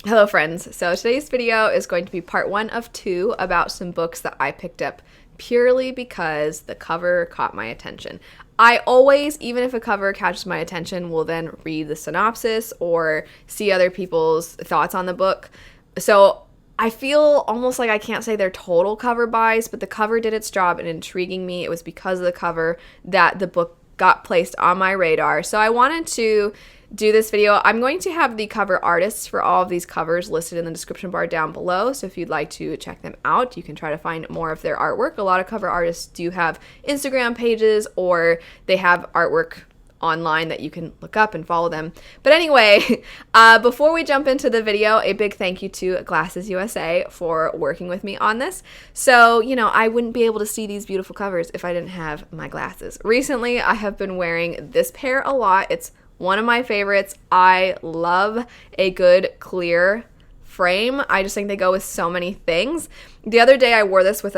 Hello friends, so today's video is going to be part 1 of 2 about some books that I picked up purely because the cover caught my attention. I always, even if a cover catches my attention, will then read the synopsis or see other people's thoughts on the book. So I feel almost like I can't say they're total cover buys, but the cover did its job in intriguing me. It was because of the cover that the book got placed on my radar. So I wanted to do this video. I'm going to have the cover artists for all of these covers listed in the description bar down below, so if you'd like to check them out, you can try to find more of their artwork. A lot of cover artists do have Instagram pages, or they have artwork online that you can look up and follow them. But anyway, before we jump into the video, a big thank you to Glasses USA for working with me on this. So, I wouldn't be able to see these beautiful covers if I didn't have my glasses. Recently, I have been wearing this pair a lot. It's one of my favorites. I love a good clear frame. I just think they go with so many things. The other day I wore this with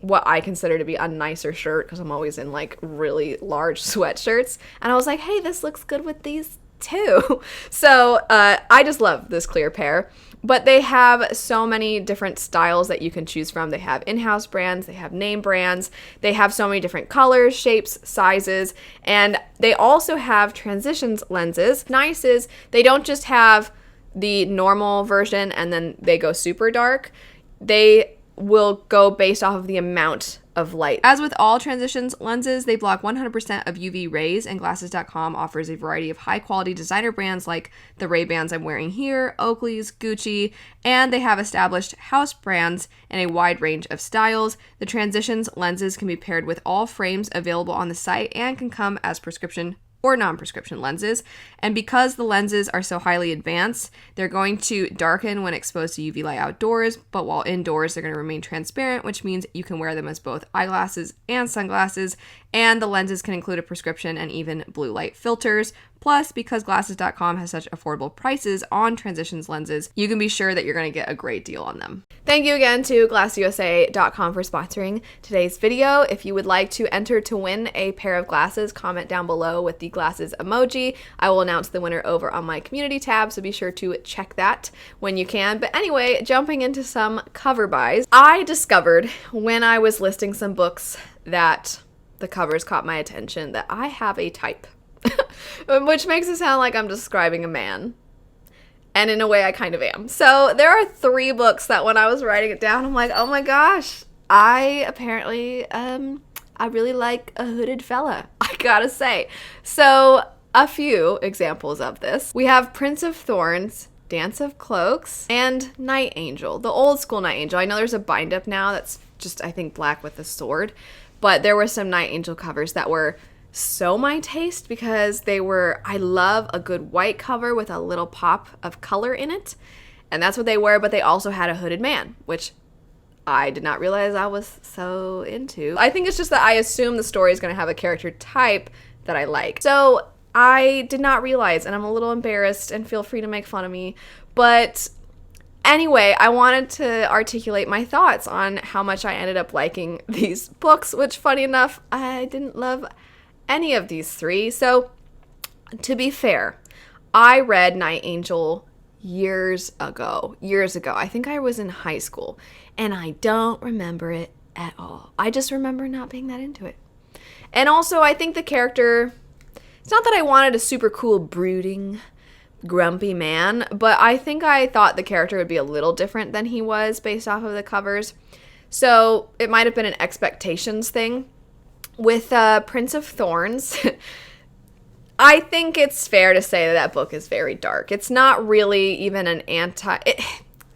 what I consider to be a nicer shirt, because I'm always in like really large sweatshirts, and I was like, hey, this looks good with these too. So I just love this clear pair. But they have so many different styles that you can choose from. They have in-house brands, they have name brands, they have so many different colors, shapes, sizes, and they also have transitions lenses. Nice is they don't just have the normal version and then they go super dark. They will go based off of the amount of light. As with all transitions lenses, they block 100% of UV rays, and Glasses.com offers a variety of high-quality designer brands like the Ray-Bans I'm wearing here, Oakley's, Gucci, and they have established house brands in a wide range of styles. The transitions lenses can be paired with all frames available on the site and can come as prescription or non-prescription lenses. And because the lenses are so highly advanced, they're going to darken when exposed to UV light outdoors, but while indoors, they're going to remain transparent, which means you can wear them as both eyeglasses and sunglasses. And the lenses can include a prescription and even blue light filters. Plus, because Glasses.com has such affordable prices on transitions lenses, you can be sure that you're going to get a great deal on them. Thank you again to GlassUSA.com for sponsoring today's video. If you would like to enter to win a pair of glasses, comment down below with the glasses emoji. I will announce the winner over on my community tab, so be sure to check that when you can. But anyway, jumping into some cover buys, I discovered when I was listing some books that the covers caught my attention that I have a type. Which makes it sound like I'm describing a man. And in a way, I kind of am. So there are 3 books that when I was writing it down, I'm like, oh my gosh, I apparently, I really like a hooded fella, I gotta say. So a few examples of this. We have Prince of Thorns, Dance of Cloaks, and Night Angel, the old school Night Angel. I know there's a bind up now that's just, I think, black with a sword. But there were some Night Angel covers that were so my taste because I love a good white cover with a little pop of color in it. And that's what they were, but they also had a hooded man, which I did not realize I was so into. I think it's just that I assume the story is going to have a character type that I like. So I did not realize, and I'm a little embarrassed, and feel free to make fun of me, but anyway, I wanted to articulate my thoughts on how much I ended up liking these books, which, funny enough, I didn't love any of these 3. So, to be fair, I read Night Angel years ago. I think I was in high school, and I don't remember it at all. I just remember not being that into it. And also, I think the character, it's not that I wanted a super cool, brooding, grumpy man, but I think I thought the character would be a little different than he was based off of the covers. So it might have been an expectations thing. With Prince of Thorns, I think it's fair to say that book is very dark. It's not really even an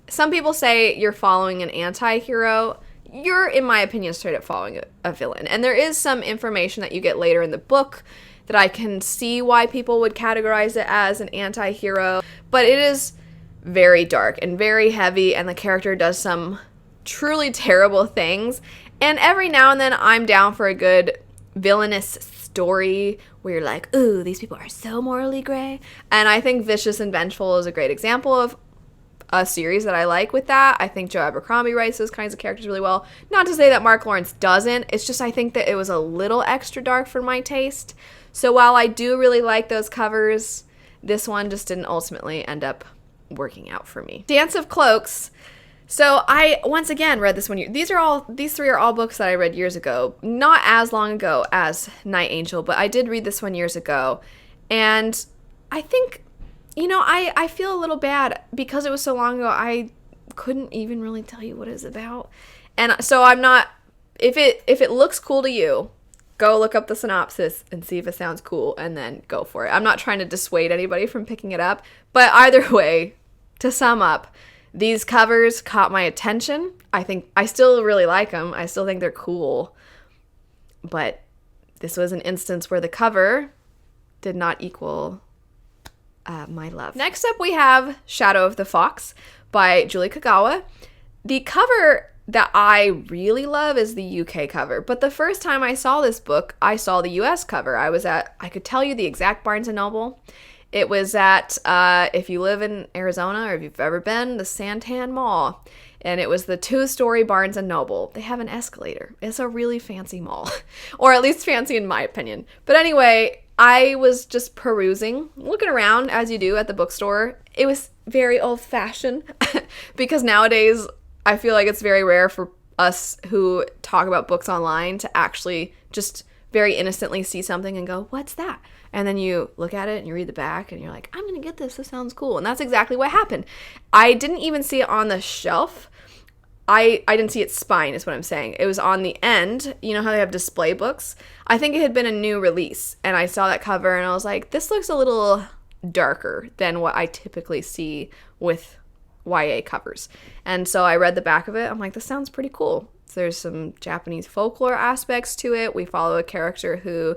some people say you're following an anti-hero. You're, in my opinion, straight up following a villain. And there is some information that you get later in the book that I can see why people would categorize it as an anti-hero. But it is very dark and very heavy, and the character does some truly terrible things. And every now and then I'm down for a good villainous story where you're like, ooh, these people are so morally gray. And I think Vicious and Vengeful is a great example of a series that I like with that. I think Joe Abercrombie writes those kinds of characters really well. Not to say that Mark Lawrence doesn't. It's just I think that it was a little extra dark for my taste. So while I do really like those covers, this one just didn't ultimately end up working out for me. Dance of Cloaks. So I, once again, read this one. These three are all books that I read years ago. Not as long ago as Night Angel, but I did read this one years ago. And I think, I feel a little bad because it was so long ago. I couldn't even really tell you what it's about. And so I'm not, if it looks cool to you, go look up the synopsis and see if it sounds cool and then go for it. I'm not trying to dissuade anybody from picking it up. But either way, to sum up, these covers caught my attention. I think I still really like them. I still think they're cool. But this was an instance where the cover did not equal my love. Next up, we have Shadow of the Fox by Julie Kagawa. The cover that I really love is the UK cover. But the first time I saw this book, I saw the US cover. I could tell you the exact Barnes & Noble. It was at, if you live in Arizona or if you've ever been, the Santan Mall. And it was the 2-story Barnes & Noble. They have an escalator. It's a really fancy mall. Or at least fancy in my opinion. But anyway, I was just perusing, looking around as you do at the bookstore. It was very old-fashioned because nowadays I feel like it's very rare for us who talk about books online to actually just very innocently see something and go, what's that? And then you look at it and you read the back and you're like, I'm going to get this. This sounds cool. And that's exactly what happened. I didn't even see it on the shelf. I didn't see its spine is what I'm saying. It was on the end. You know how they have display books? I think it had been a new release. And I saw that cover and I was like, this looks a little darker than what I typically see with YA covers. And so I read the back of it. I'm like, this sounds pretty cool. So there's some Japanese folklore aspects to it. We follow a character who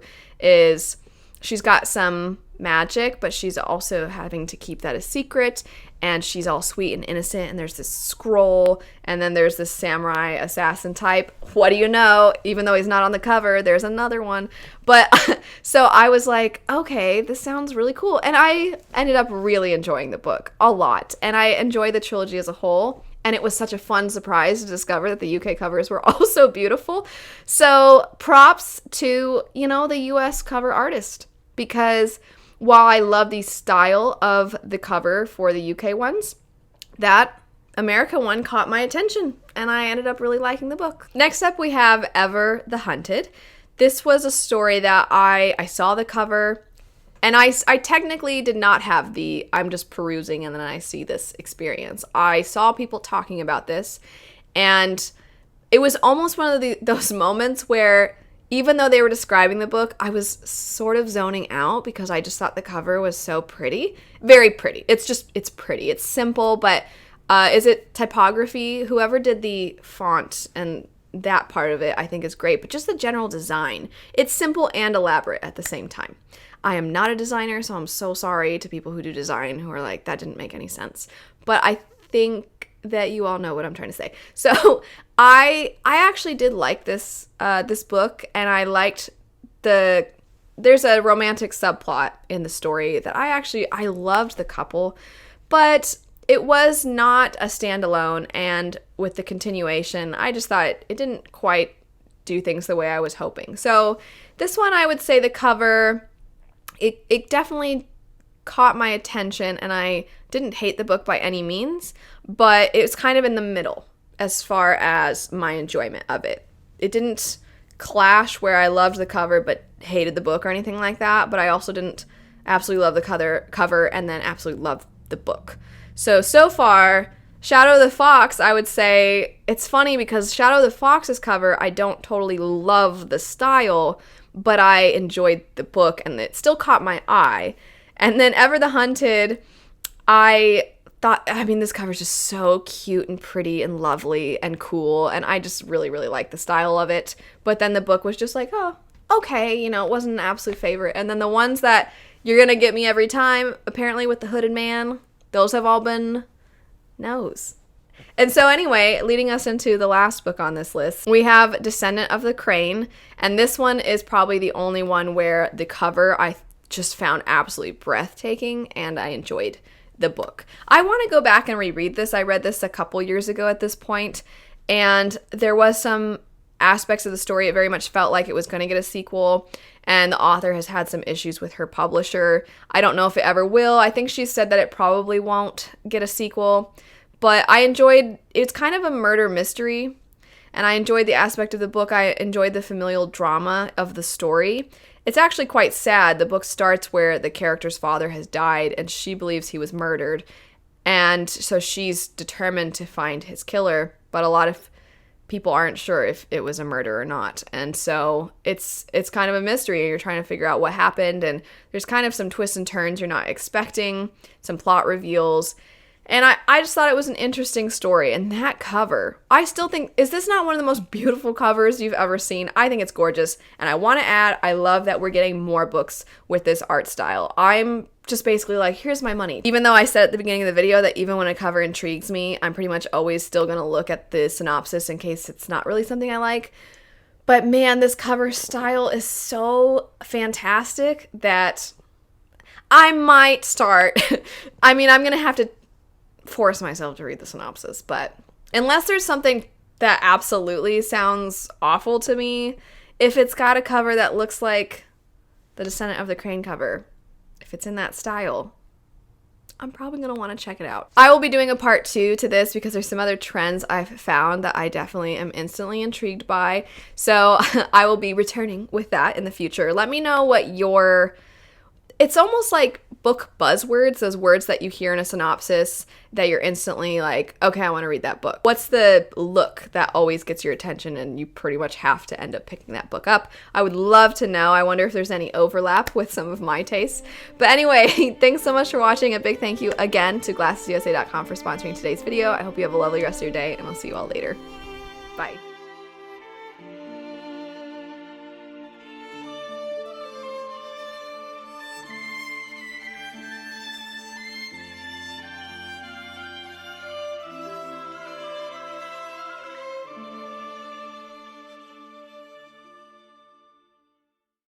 she's got some magic, but she's also having to keep that a secret. And she's all sweet and innocent. And there's this scroll. And then there's this samurai assassin type. What do you know? Even though he's not on the cover, there's another one. But so I was like, okay, this sounds really cool. And I ended up really enjoying the book a lot. And I enjoy the trilogy as a whole. And it was such a fun surprise to discover that the UK covers were also beautiful. So props to, the US cover artist. Because while I love the style of the cover for the UK ones, that America one caught my attention. And I ended up really liking the book. Next up, we have Ever the Hunted. This was a story that I saw the cover. And I technically did not have I'm just perusing and then I see this experience. I saw people talking about this, and it was almost one of those moments where even though they were describing the book, I was sort of zoning out because I just thought the cover was so pretty. Very pretty. It's pretty. It's simple, but is it typography? Whoever did the font and that part of it I think is great, but just the general design. It's simple and elaborate at the same time. I am not a designer, so I'm so sorry to people who do design who are like, that didn't make any sense. But I think that you all know what I'm trying to say. So I actually did like this book, and I liked there's a romantic subplot in the story that I loved the couple, but it was not a standalone, and with the continuation, I just thought it didn't quite do things the way I was hoping. So this one, I would say the cover, it definitely caught my attention, and I didn't hate the book by any means, but it was kind of in the middle as far as my enjoyment of it. It didn't clash where I loved the cover but hated the book or anything like that, but I also didn't absolutely love the cover and then absolutely love the book. So far, Shadow of the Fox, I would say, it's funny because Shadow of the Fox's cover, I don't totally love the style, but I enjoyed the book and it still caught my eye. And then Ever the Hunted, I thought, this cover is just so cute and pretty and lovely and cool, and I just really, really like the style of it. But then the book was just like, oh, okay, it wasn't an absolute favorite. And then the ones that you're going to get me every time, apparently with the Hooded Man, those have all been no's. And so anyway, leading us into the last book on this list, we have Descendant of the Crane. And this one is probably the only one where the cover I just found absolutely breathtaking, and I enjoyed the book. I want to go back and reread this. I read this a couple years ago at this point, and there was some aspects of the story. It very much felt like it was going to get a sequel, and the author has had some issues with her publisher. I don't know if it ever will. I think she said that it probably won't get a sequel, but it's kind of a murder mystery, and I enjoyed the aspect of the book. I enjoyed the familial drama of the story. It's actually quite sad. The book starts where the character's father has died, and she believes he was murdered, and so she's determined to find his killer, but a lot of people aren't sure if it was a murder or not. And so it's kind of a mystery. You're trying to figure out what happened, and there's kind of some twists and turns you're not expecting, some plot reveals. And I just thought it was an interesting story. And that cover, I still think, is this not one of the most beautiful covers you've ever seen? I think it's gorgeous. And I want to add, I love that we're getting more books with this art style. I'm just basically like, here's my money. Even though I said at the beginning of the video that even when a cover intrigues me, I'm pretty much always still going to look at the synopsis in case it's not really something I like. But man, this cover style is so fantastic that I might start. I mean, I'm going to have to force myself to read the synopsis, but unless there's something that absolutely sounds awful to me, if it's got a cover that looks like the Descendant of the Crane cover, if it's in that style, I'm probably going to want to check it out. I will be doing a part 2 to this because there's some other trends I've found that I definitely am instantly intrigued by, so I will be returning with that in the future. Let me know what it's almost like book buzzwords, those words that you hear in a synopsis that you're instantly like, okay, I want to read that book. What's the look that always gets your attention and you pretty much have to end up picking that book up? I would love to know. I wonder if there's any overlap with some of my tastes. But anyway, thanks so much for watching. A big thank you again to GlassesUSA.com for sponsoring today's video. I hope you have a lovely rest of your day, and I'll see you all later. Bye.